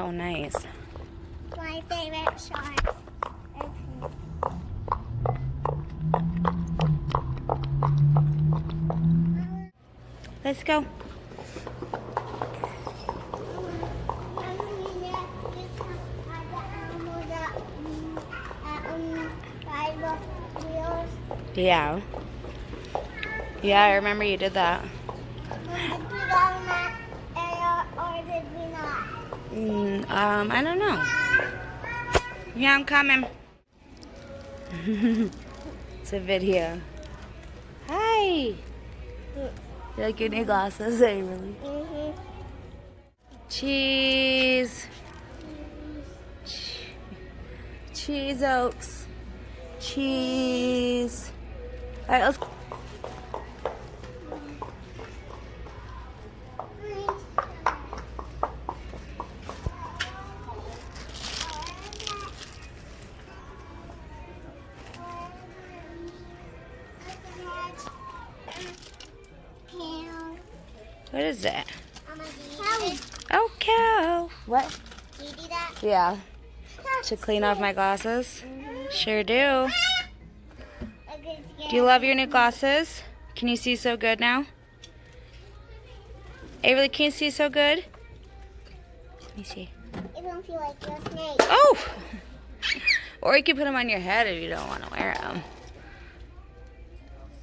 Oh, nice. My favorite shark. Let's go. Yeah. Yeah, I remember you did that. Did we go in that area or did we not? I don't know. Yeah, I'm coming. It's a video. Hi. You like your new glasses, eh, really? Cheese. Cheese Oaks. Cheese. All right, let's go. What is that? Oh, cow. What? Do you do that? Yeah. To clean off my glasses? Sure do. Do you love your new glasses? Can you see so good now? Avery, can you see so good? Let me see. It don't feel like you're a snake. Oh! Or you can put them on your head if you don't want to wear them.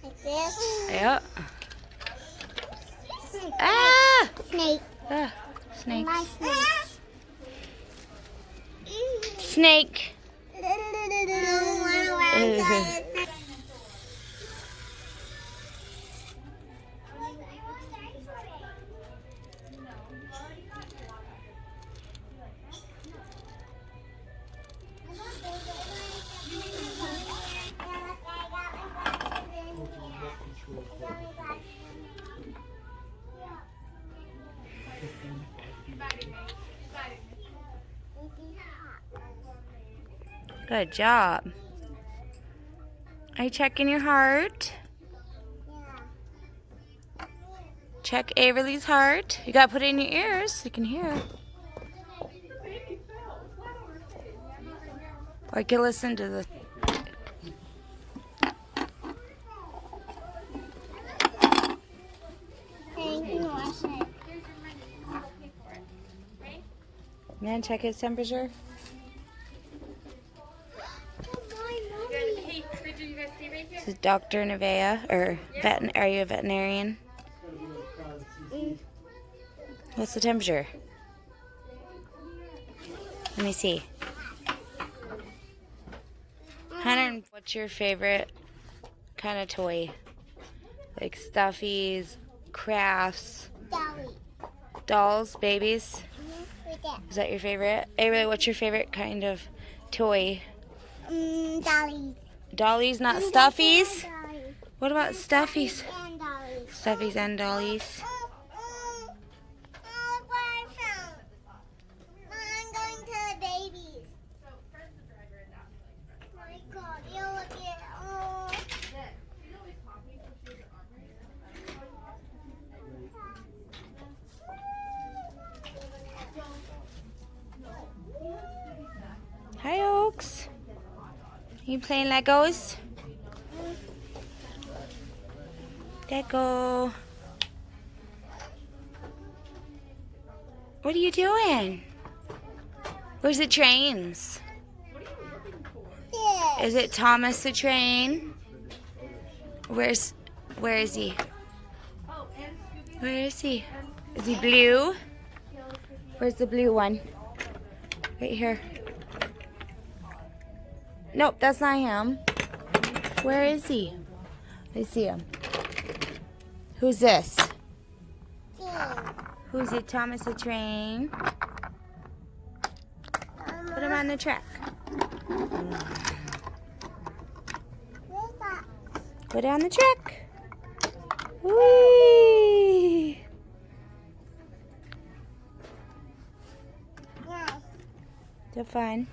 Like this? Yep. Ah! Snake. Ah, snakes. My snake. Snake. Good job. Are you checking your heart? Check Averly's heart. You gotta put it in your ears so you can hear. Or you can listen to the... Man, check his temperature. This is Dr. Nevaeh, or are you a veterinarian? What's the temperature? Let me see. Hunter, what's your favorite kind of toy? Like stuffies, crafts, dolls, babies? Is that your favorite? Avery, what's your favorite kind of toy? Dollies. Dollies, not stuffies? Dollies. What about stuffies? And dollies. Stuffies and dollies. Look what I found. I'm going to the babies. My God, you look at it. Oh. Hi, Oaks. You playing Legos? Lego. What are you doing? Where's the trains? Yeah. Is it Thomas the train? Where is he? Where is he? Is he blue? Where's the blue one? Right here. Nope, that's not him. Where is he? I see him. Who's this? Who's it? Thomas the train. Put him on the track. Put it on the track. Whee! They're fun.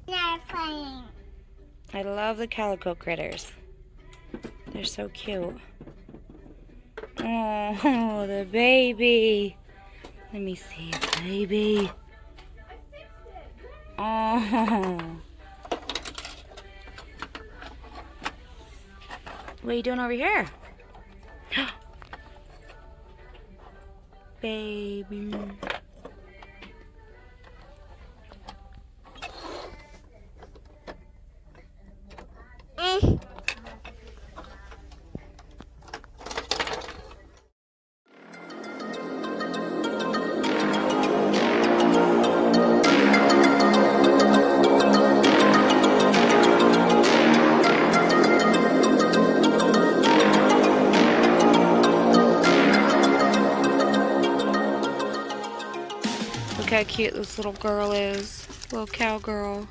They're playing. I love the Calico critters. They're so cute. Oh, the baby. Let me see, baby. Oh. What are you doing over here? Baby. Look how cute this little girl is. Little cowgirl.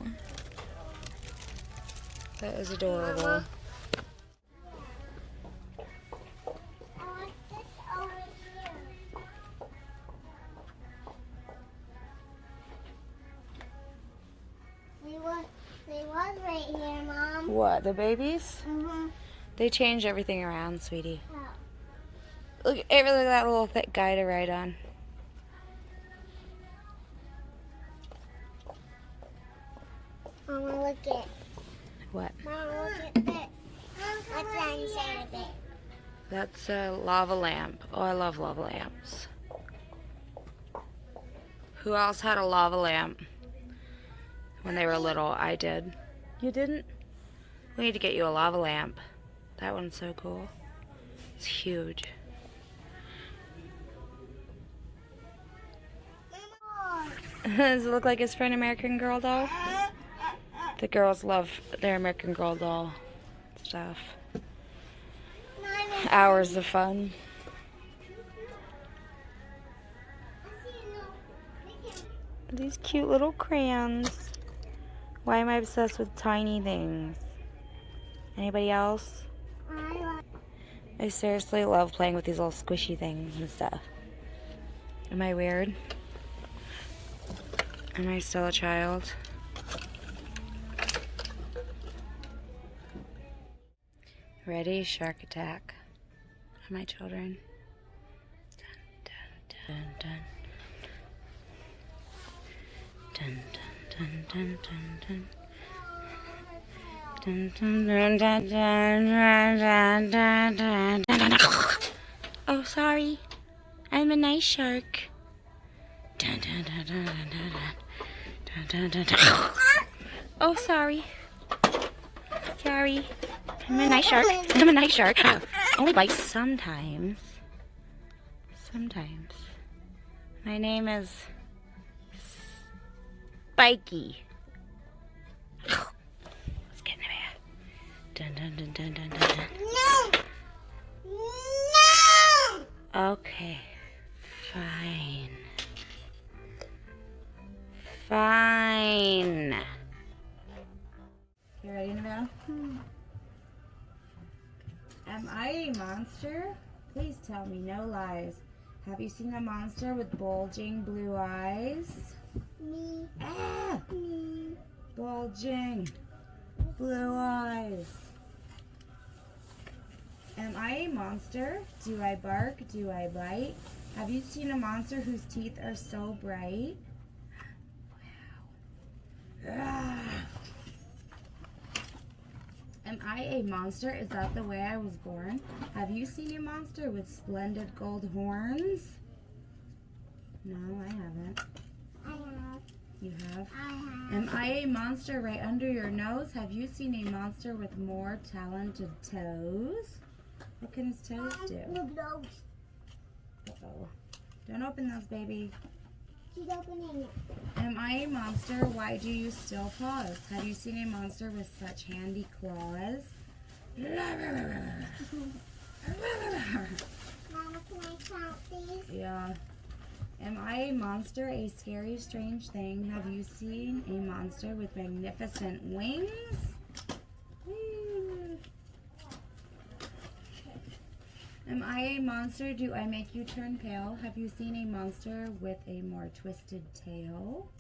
Oh, that is adorable. They was right here, Mom. What, the babies? Mm-hmm. They change everything around, sweetie. Oh. Look at that little thick guy to ride on. Mama, look at What? Mama, look at this. What's that inside of it? That's a lava lamp. Oh, I love lava lamps. Who else had a lava lamp when they were little? I did. You didn't? We need to get you a lava lamp. That one's so cool. It's huge. Does it look like his friend American Girl doll? The girls love their American Girl doll stuff. Hours of fun. These cute little crayons. Why am I obsessed with tiny things? Anybody else? I seriously love playing with these little squishy things and stuff. Am I weird? Am I still a child? Ready? Shark attack. Are my children? Dun, dun, dun, dun. Dun, dun, dun, dun, dun. Dun, dun, dun, dun, dun, dun, dun, dun, dun. Oh, sorry. I'm a nice shark. Dun, dun, dun, dun, dun, dun, dun, dun, dun. Oh, sorry. Sorry. I'm a nice shark. I'm a nice shark. Only bites sometimes. Sometimes. My name is Spiky. Let's get in there. Dun dun dun dun dun dun dun. No! No! Okay. Fine. Fine. You ready, Nevada? Am I a monster? Please tell me no lies. Have you seen a monster with bulging blue eyes? Me. Ah! Me. Bulging blue eyes. Am I a monster? Do I bark? Do I bite? Have you seen a monster whose teeth are so bright? Wow. Ah. Am I a monster? Is that the way I was born? Have you seen a monster with splendid gold horns? No, I haven't. I have. You have? I have. Am I a monster right under your nose? Have you seen a monster with more talented toes? What can his toes do? Look, those. Uh-oh. Don't open those, baby. She's opening it. Am I a monster? Why do you still pause? Have you seen a monster with such handy claws? Mama, can I count these? Yeah. Am I a monster? A scary, strange thing. Have you seen a monster with magnificent wings? Am I a monster? Do I make you turn pale? Have you seen a monster with a more twisted tail?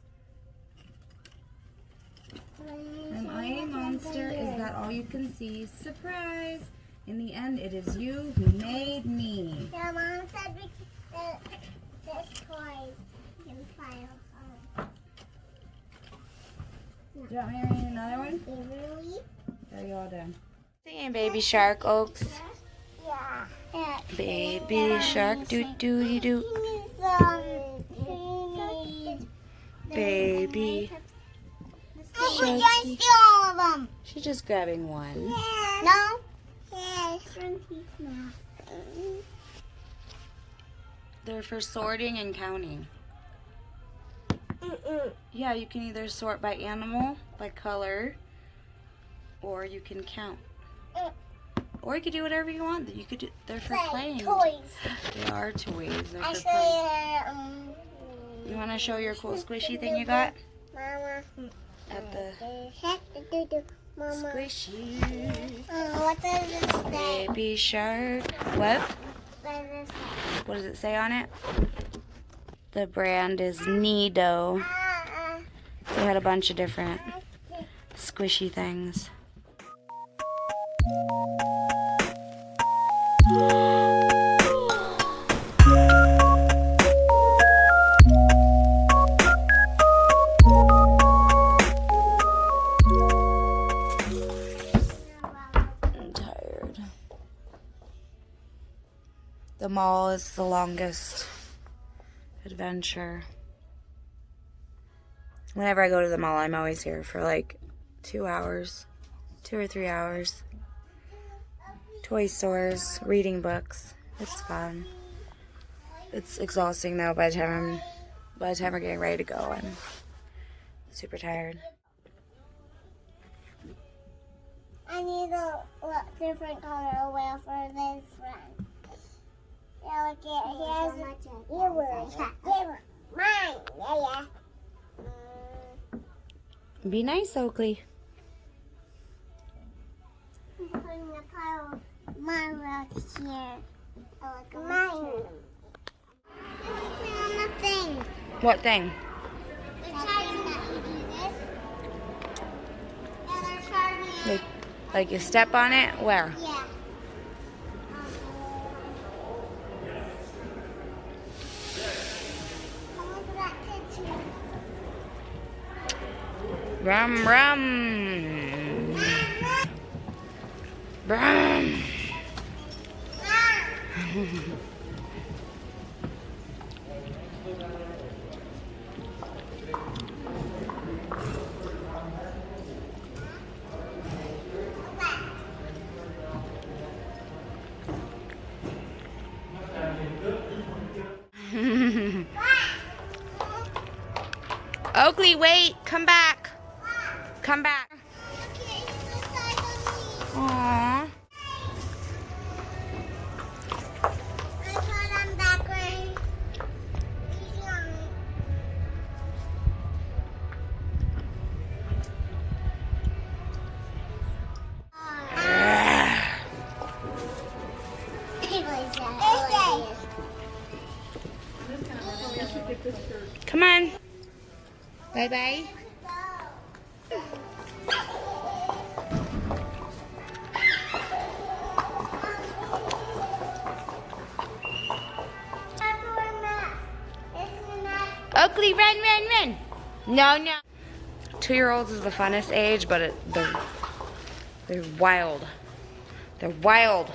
Am I a monster? Is that all you can see? Surprise! In the end, it is you who made me. Yeah, Mom said this toy can file home. Do you want me to read another one? Really? Are you all done? Singing Baby Shark, Oaks. Yeah. Baby Shark, doo doo dee doo. Baby Sharky. Sharky. All of them. She's just grabbing one. No? Yeah. They're for sorting and counting. Yeah, you can either sort by animal, by color, or you can count. Or you could do whatever you want. You could do, they're for playing. Toys. They are toys. They're for Actually, playing. You want to show your cool squishy thing you got? Mama. At the Mama. squishy. What does it say? Baby Shark. What? What does it say? What does it say on it? The brand is Nido. They had a bunch of different squishy things. I'm tired. The mall is the longest adventure. Whenever I go to the mall, I'm always here for like 2 hours, 2 or 3 hours. Toy stores, reading books. It's fun. It's exhausting though. By the time we're getting ready to go, I'm super tired. I need a different color away for this one. Yeah, look it. He has earrings. Mine. Yeah. Be nice, Oakley. I'm putting a pile of my rocks here. Mine. On the thing. What thing? They're charging that you do this. Yeah, they're charging. Like you step on it? Where? Yeah. Come over that kitchen. Rum rum. Brum. Oakley, wait. Come back. Come back. Aww. Come on. Bye-bye. Oakley, run, run, run. No, no. 2-year-olds is the funnest age, but they're wild. They're wild.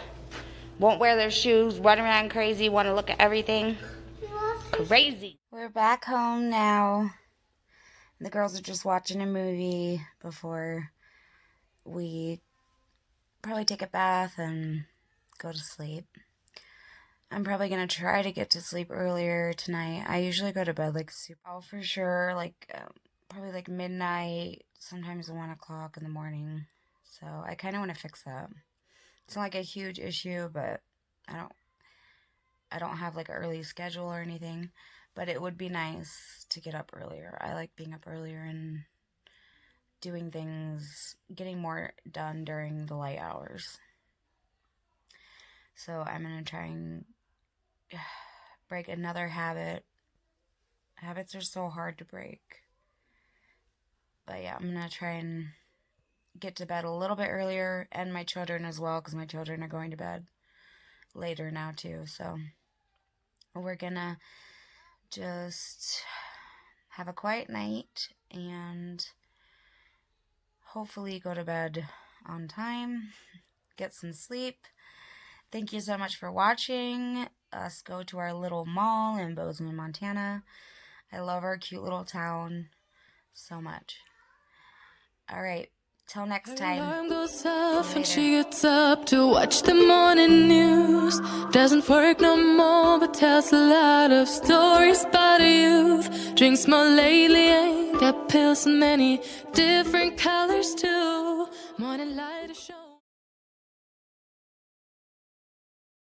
Won't wear their shoes, run around crazy, want to look at everything. Crazy. We're back home now. The girls are just watching a movie before we probably take a bath and go to sleep. I'm probably going to try to get to sleep earlier tonight. I usually go to bed like super for sure, like probably like midnight, sometimes 1 o'clock in the morning. So I kind of want to fix that. It's not like a huge issue, but I don't have like an early schedule or anything, but it would be nice to get up earlier. I like being up earlier and doing things, getting more done during the light hours. So I'm going to try and break another habit. Habits are so hard to break. But yeah, I'm going to try and get to bed a little bit earlier, and my children as well, because my children are going to bed later now too. So we're gonna just have a quiet night and hopefully go to bed on time, get some sleep. Thank you so much for watching us go to our little mall in Bozeman, Montana. I love our cute little town so much. All right, till next time. Alarm goes off and she gets up to watch the morning news. Doesn't work no more, but tells a lot of stories about her youth. Drinks more lately, ain't got pills in many different colors too. Morning light is showing.